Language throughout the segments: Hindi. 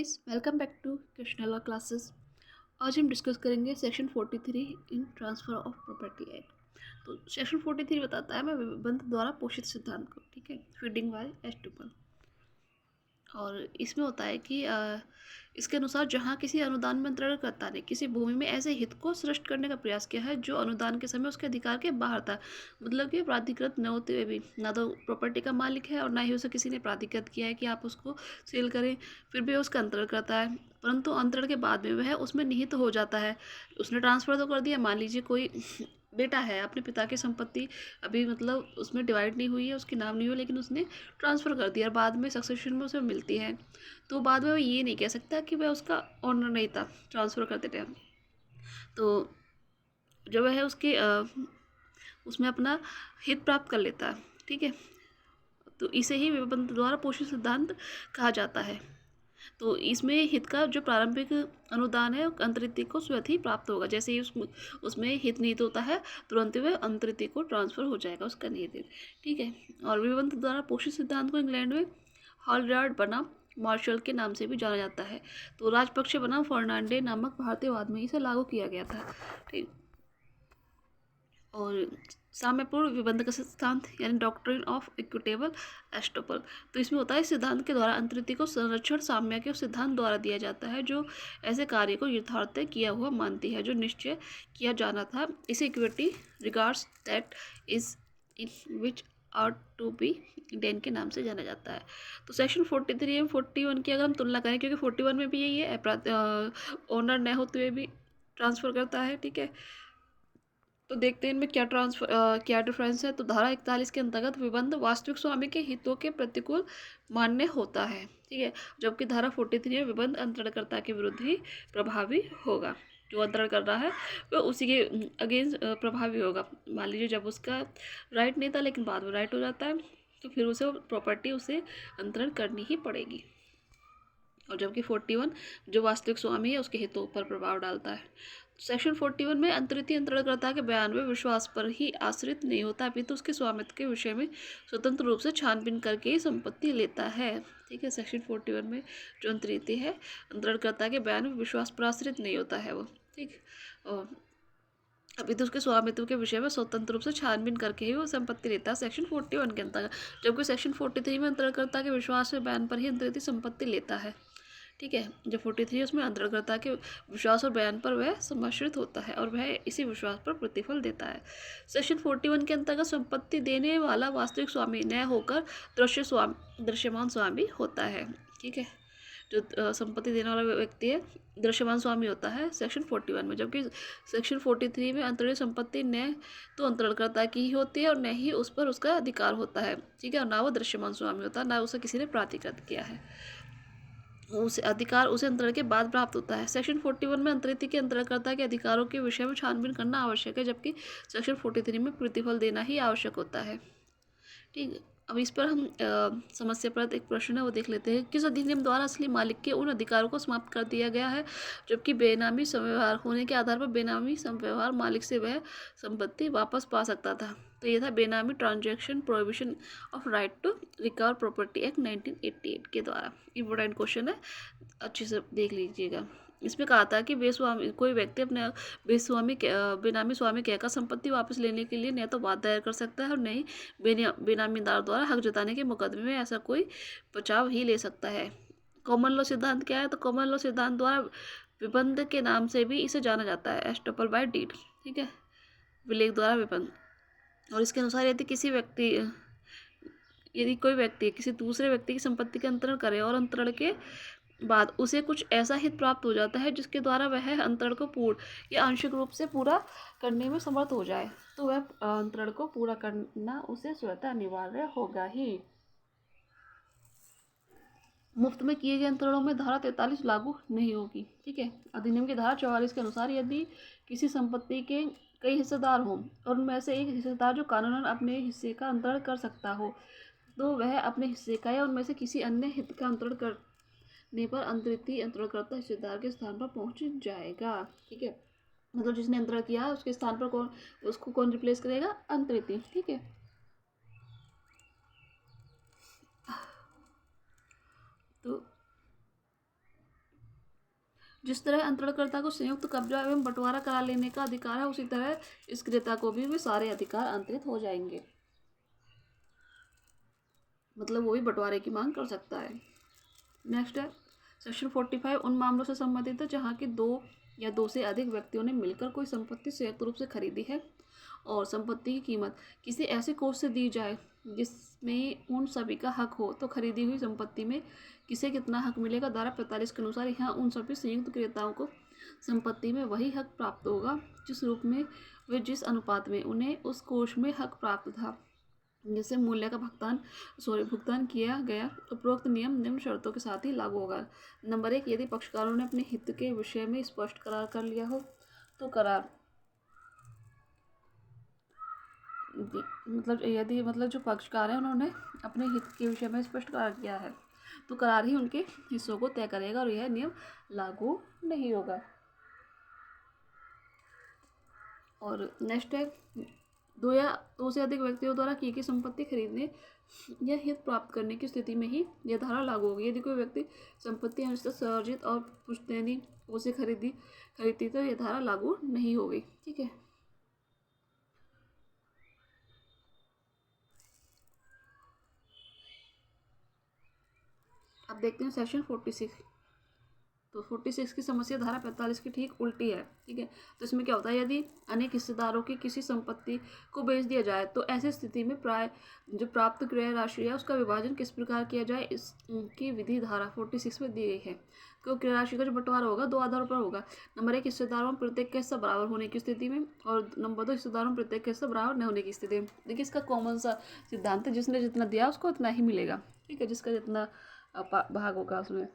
Guys, welcome back to Krishna classes. आज हम डिस्कस करेंगे section 43 in Transfer of Property Act. तो सेक्शन 43 बताता है मैं विबंध द्वारा पोषित सिद्धांत को, ठीक है, फीडिंग बाय एस्टुपल। और इसमें होता है कि इसके अनुसार जहाँ किसी अनुदान में अंतरणकर्ता ने किसी भूमि में ऐसे हित को सृष्ट करने का प्रयास किया है जो अनुदान के समय उसके अधिकार के बाहर था, मतलब कि प्राधिकृत न होते हुए भी, ना तो प्रॉपर्टी का मालिक है और ना ही उसे किसी ने प्राधिकृत किया है कि आप उसको सेल करें, फिर भी उसका अंतरण करता है, परंतु अंतरण के बाद में वह उसमें निहित हो जाता है। उसने ट्रांसफ़र तो कर दिया, मान लीजिए कोई बेटा है, अपने पिता की संपत्ति अभी मतलब उसमें डिवाइड नहीं हुई है, उसके नाम नहीं हुआ, लेकिन उसने ट्रांसफ़र कर दिया और बाद में सक्सेशन में उसे मिलती है, तो बाद में वो ये नहीं कह सकता कि वह उसका ऑनर नहीं था ट्रांसफ़र करते टाइम। तो जब वह उसके उसमें अपना हित प्राप्त कर लेता है, ठीक है, तो इसे ही विबंध द्वारा पोषित सिद्धांत कहा जाता है। तो इसमें हित का जो प्रारंभिक अनुदान है अंतरिति को स्वतः ही प्राप्त होगा, जैसे ही उसमें हित निहित होता है तुरंत वह अंतरिति को ट्रांसफ़र हो जाएगा उसका निहित हित, ठीक है। और विबंध द्वारा पोषित सिद्धांत को इंग्लैंड में हॉलरार्ड बनाम मार्शल के नाम से भी जाना जाता है। तो राजपक्ष बनाम फर्नांडे नामक भारतीयवाद में इसे लागू किया गया था, ठीक। और साम्यपूर्ण विबंध का सिद्धांत यानी डॉक्ट्रिन ऑफ इक्विटेबल एस्टोपल, तो इसमें होता है सिद्धांत के द्वारा अंतरिति को संरक्षण साम्य के सिद्धांत द्वारा दिया जाता है जो ऐसे कार्य को यथार्थ किया हुआ मानती है जो निश्चय किया जाना था। इसे equity regards that is in which are to be done के नाम से जाना जाता है। तो सेक्शन 43 एवं 41 की अगर हम तुलना करें, क्योंकि 41 में भी यही है, ओनर न होते हुए भी ट्रांसफ़र करता है, ठीक है। तो देखते हैं इनमें क्या डिफरेंस है। तो धारा 41 के अंतर्गत विबंध वास्तविक स्वामी के हितों के प्रतिकूल मान्य होता है, ठीक है, जबकि धारा 43 में विबंध अंतरणकर्ता के विरुद्ध ही प्रभावी होगा। जो अंतरण कर रहा है वह उसी के अगेंस्ट प्रभावी होगा। मान लीजिए जब उसका राइट नहीं था लेकिन बाद में राइट हो जाता है, तो फिर उसे प्रॉपर्टी उसे अंतरण करनी ही पड़ेगी। और जबकि 41 जो वास्तविक स्वामी है उसके हितों पर प्रभाव डालता है। सेक्शन 41 में अंतरिति अंतरणकर्ता के बयान में विश्वास पर ही आश्रित नहीं होता, अभी तो उसके स्वामित्व के विषय में स्वतंत्र रूप से छानबीन करके ही संपत्ति लेता है, ठीक है। सेक्शन 41 में जो अंतरिति है अंतरणकर्ता के बयान में विश्वास पर आश्रित नहीं होता है वो, ठीक। और अभी तो उसके स्वामित्व के विषय में स्वतंत्र रूप से छानबीन करके ही वो संपत्ति लेता है सेक्शन 41 के अंतर्गत, जबकि सेक्शन 43 में अंतरणकर्ता के विश्वास में बयान पर ही अंतरिति संपत्ति लेता है, ठीक है। जो 43 उसमें अंतरणकर्ता के विश्वास और बयान पर वह समाश्रित होता है और वह इसी विश्वास पर प्रतिफल देता है। सेक्शन 41 के अंतर्गत संपत्ति देने वाला वास्तविक स्वामी न होकर दृश्यमान स्वामी होता है, ठीक है। जो संपत्ति देने वाला व्यक्ति है दृश्यमान स्वामी होता है सेक्शन 41 में, जबकि सेक्शन 43 में अंतरणीय संपत्ति न तो अंतरणकर्ता की ही होती है और न ही उस पर उसका अधिकार होता है, ठीक है, और ना वो दृश्यमान स्वामी होता है, ना उसे किसी ने प्राधिकृत किया है, उसे अधिकार उसे अंतरण के बाद प्राप्त होता है। सेक्शन 41 में अंतरिति के अंतरणकर्ता के अधिकारों के विषय में छानबीन करना आवश्यक है, जबकि सेक्शन 43 में प्रतिफल देना ही आवश्यक होता है, ठीक। अब इस पर हम समस्या पर एक प्रश्न है वो देख लेते हैं। किस अधिनियम द्वारा असली मालिक के उन अधिकारों को समाप्त कर दिया गया है जबकि बेनामी समव्यवहार होने के आधार पर बेनामी समव्यवहार मालिक से वह संपत्ति वापस पा सकता था। तो ये था benami transaction prohibition of right to recover property act 1988 के द्वारा। इम्पोर्टेंट क्वेश्चन है, अच्छे से देख लीजिएगा। इसमें कहा था कि बेस्वामी कोई व्यक्ति अपने बेनामी स्वामी कहकर संपत्ति वापस लेने के लिए न तो वाद दायर कर सकता है और न ही बेनामीदार द्वारा हक जताने के मुकदमे में ऐसा कोई बचाव ही ले सकता है। कॉमन लॉ सिद्धांत क्या है? तो कॉमन लॉ सिद्धांत द्वारा विबंध के नाम से भी इसे जाना जाता है, एस्टोपल बाय डीड, ठीक है, विलेख द्वारा विबंध। और इसके अनुसार यदि कोई व्यक्ति किसी दूसरे व्यक्ति की संपत्ति का अंतरण करे और अंतरण के बाद उसे कुछ ऐसा हित प्राप्त हो जाता है जिसके द्वारा वह अंतरण को पूर्ण या आंशिक रूप से पूरा करने में समर्थ हो जाए, तो वह अंतरण को पूरा करना उसे स्वतः अनिवार्य होगा ही। मुफ्त में किए गए अंतरणों में धारा 43 लागू नहीं होगी, ठीक है। अधिनियम की धारा 44 के अनुसार यदि किसी संपत्ति के कई हिस्सेदार हों और उनमें से एक हिस्सेदार जो कानूनन अपने हिस्से का अंतरण कर सकता हो, तो वह अपने हिस्से का या उनमें से किसी अन्य हित का अंतरण करने पर अंतरिति अंतरणकर्ता हिस्सेदार के स्थान पर पहुंच जाएगा, ठीक है। मतलब जिसने अंतरण किया उसके स्थान पर उसको कौन रिप्लेस करेगा? अंतरिति, ठीक है। तो जिस तरह अंतरणकर्ता को संयुक्त कब्जा एवं बंटवारा करा लेने का अधिकार है, उसी तरह इस क्रेता को भी वे सारे अधिकार अंतरित हो जाएंगे। मतलब वो भी बंटवारे की मांग कर सकता है। नेक्स्ट है सेक्शन 45 उन मामलों से संबंधित है जहाँ की दो या दो से अधिक व्यक्तियों ने मिलकर कोई संपत्ति संयुक्त रूप से खरीदी है और संपत्ति की कीमत किसी ऐसे कोष से दी जाए जिसमें उन सभी का हक हो, तो खरीदी हुई संपत्ति में किसे कितना हक मिलेगा। धारा 45 के अनुसार यहाँ उन सभी संयुक्त क्रेताओं को संपत्ति में वही हक प्राप्त होगा जिस रूप में वे जिस अनुपात में उन्हें उस कोष में हक प्राप्त था, जिससे मूल्य का भुगतान किया गया। उपरोक्त नियम निम्न शर्तों के साथ ही लागू होगा। नंबर 1, यदि पक्षकारों ने अपने हित के विषय में स्पष्ट करार कर लिया हो तो करार मतलब जो पक्षकार हैं उन्होंने अपने हित के विषय में स्पष्ट करार किया है तो करार ही उनके हिस्सों को तय करेगा और यह नियम लागू नहीं होगा। और नेक्स्ट है दो या दो से अधिक व्यक्तियों द्वारा की गई संपत्ति खरीदने या हित प्राप्त करने की स्थिति में ही यह धारा लागू होगी। यदि कोई व्यक्ति संपत्ति अनुचित सर्जित और पुश्तैनी उसे खरीदती तो यह धारा लागू नहीं होगी। ठीक है। अब देखते हैं सेक्शन 46। तो 46 की समस्या धारा 45 की ठीक उल्टी है। ठीक है। तो इसमें क्या होता है, यदि अनेक हिस्सेदारों की किसी संपत्ति को बेच दिया जाए तो ऐसी स्थिति में प्राय जो प्राप्त क्रय राशि है उसका विभाजन किस प्रकार किया जाए, इसकी विधि धारा 46 में दी गई है। तो क्रय राशि का जो बंटवारा होगा दो आधारों पर होगा। नंबर 1, हिस्सेदारों में प्रत्येक का हिस्सा बराबर होने की स्थिति में, और नंबर 2, हिस्सेदारों में प्रत्येक का हिस्सा बराबर न होने की स्थिति में। देखिए इसका कॉमन सा सिद्धांत है, जिसने जितना दिया उसको उतना ही मिलेगा। ठीक है, जिसका जितना भाग होगा उसमें।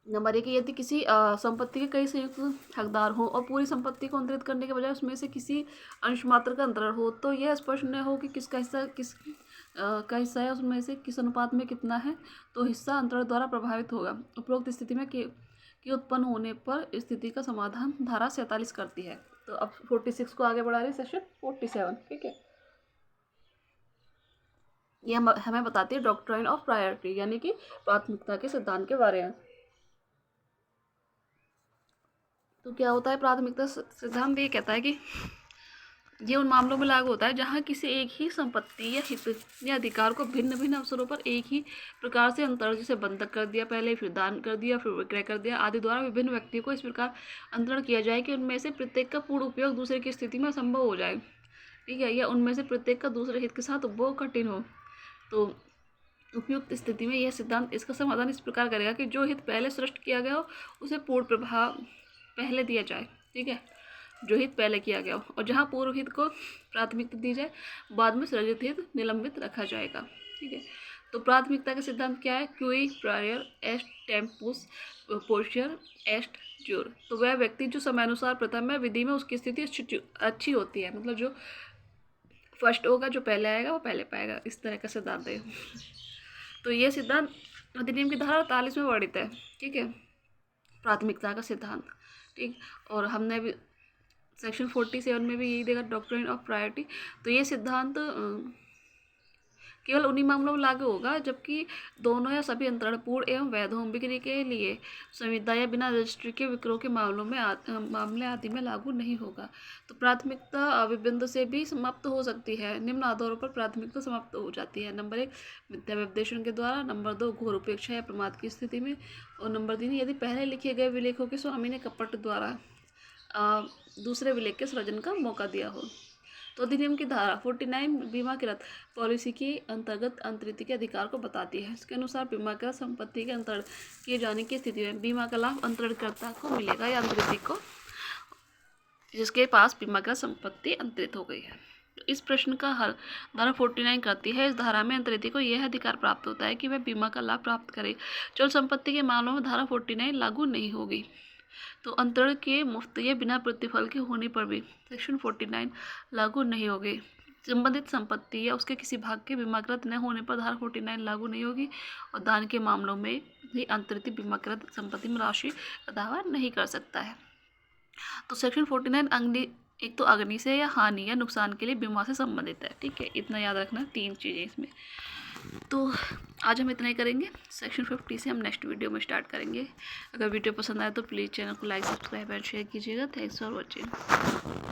नंबर 1, यदि किसी संपत्ति के कई संयुक्त हकदार हो और पूरी संपत्ति को अंतरित करने के बजाय उसमें से किसी अंश मात्र का अंतरण हो तो यह स्पष्ट न हो कि किसका हिस्सा का हिस्सा है, उसमें से किस अनुपात में कितना है, तो हिस्सा अंतरण द्वारा प्रभावित होगा। उपरोक्त स्थिति में की उत्पन्न होने पर स्थिति का समाधान धारा 47 करती है। तो अब 46 को आगे बढ़ा रहे सेक्शन 47। ठीक है। यह हमें बताती है डॉक्ट्राइन ऑफ प्रायोरिटी, यानी कि प्राथमिकता के सिद्धांत के बारे में। तो क्या होता है प्राथमिकता सिद्धांत? ये कहता है कि ये उन मामलों में लागू होता है जहां किसी एक ही संपत्ति या हित या अधिकार को भिन्न भिन्न अवसरों पर एक ही प्रकार से अंतरण, जैसे बंधक कर दिया पहले, फिर दान कर दिया, फिर विक्रय कर दिया आदि द्वारा विभिन्न व्यक्तियों को इस प्रकार अंतरण किया जाए कि उनमें से प्रत्येक का पूर्ण उपयोग दूसरे की स्थिति में असंभव हो जाए। ठीक है। या उनमें से प्रत्येक का दूसरे हित के साथ उपभोग कठिन हो। तो उपयुक्त स्थिति में यह सिद्धांत इसका समाधान इस प्रकार करेगा कि जो हित पहले सृष्ट किया गया हो उसे पूर्ण प्रभाव पहले दिया जाए। ठीक है, जो हित पहले किया गया हो, और जहाँ पूर्व हित को प्राथमिकता दी जाए, बाद में सृजित हित निलंबित रखा जाएगा। ठीक है। तो प्राथमिकता का सिद्धांत क्या है? क्यूई प्रायर एस्ट टेम्पुस पोस्चर एस्ट ज्योर। तो वह व्यक्ति जो समयानुसार प्रथम है विधि में उसकी स्थिति अच्छी होती है, मतलब जो फर्स्ट होगा, जो पहले आएगा वो पहले पाएगा, इस तरह का सिद्धांत है। तो ये सिद्धांत अधिनियम की धारा 48 में वर्णित है। ठीक है, प्राथमिकता का सिद्धांत। ठीक, और हमने भी सेक्शन 47 में भी यही देखा, डॉक्ट्रिन ऑफ प्रायोरिटी। तो ये सिद्धांत केवल उन्हीं मामलों में लागू होगा जबकि दोनों या सभी अंतरण पूर्ण एवं वैध हों। बिक्री के लिए संविदा या बिना रजिस्ट्री के विक्रय के मामलों में मामले आदि में लागू नहीं होगा। तो प्राथमिकता विबिंद से भी समाप्त हो सकती है। निम्न आधारों पर प्राथमिकता समाप्त हो जाती है। नंबर 1, मिथ्या व्यपदेशन के द्वारा। नंबर 2, घोर उपेक्षा या प्रमाद की स्थिति में। और नंबर 3, यदि पहले लिखे गए विलेखों के स्वामी ने कपट द्वारा दूसरे विलेख के सृजन का मौका दिया हो। तो अधिनियम की धारा 49 बीमाकृत पॉलिसी के अंतर्गत अंतरित के अधिकार को बताती है। इसके अनुसार बीमाकृत संपत्ति के अंतरण किए जाने की स्थिति में बीमा का लाभ अंतरणकर्ता को मिलेगा या अंतरित को, जिसके पास बीमाकृत संपत्ति अंतरित हो गई है। तो इस प्रश्न का हल धारा 49 करती है। इस धारा में अंतरित को यह अधिकार प्राप्त होता है कि वह बीमा का लाभ प्राप्त करे। चल संपत्ति के मामलों में धारा 49 लागू नहीं होगी। तो अंतरण के मुफ्त या बिना प्रतिफल के होने पर भी सेक्शन 49 लागू नहीं होगी। संबंधित संपत्ति या उसके किसी भाग के बीमाकृत न होने पर धारा 49 लागू नहीं होगी। और दान के मामलों में भी अंतरित बीमाकृत संपत्ति में राशि का दावा नहीं कर सकता है। तो सेक्शन 49 एक तो अग्नि से या हानि या नुकसान के लिए बीमा से संबंधित है। ठीक है, इतना याद रखना, 3 चीज़ें इसमें। तो आज हम इतना ही करेंगे। सेक्शन 50 से हम नेक्स्ट वीडियो में स्टार्ट करेंगे। अगर वीडियो पसंद आए तो प्लीज़ चैनल को लाइक, सब्सक्राइब एंड शेयर कीजिएगा। Thanks for watching.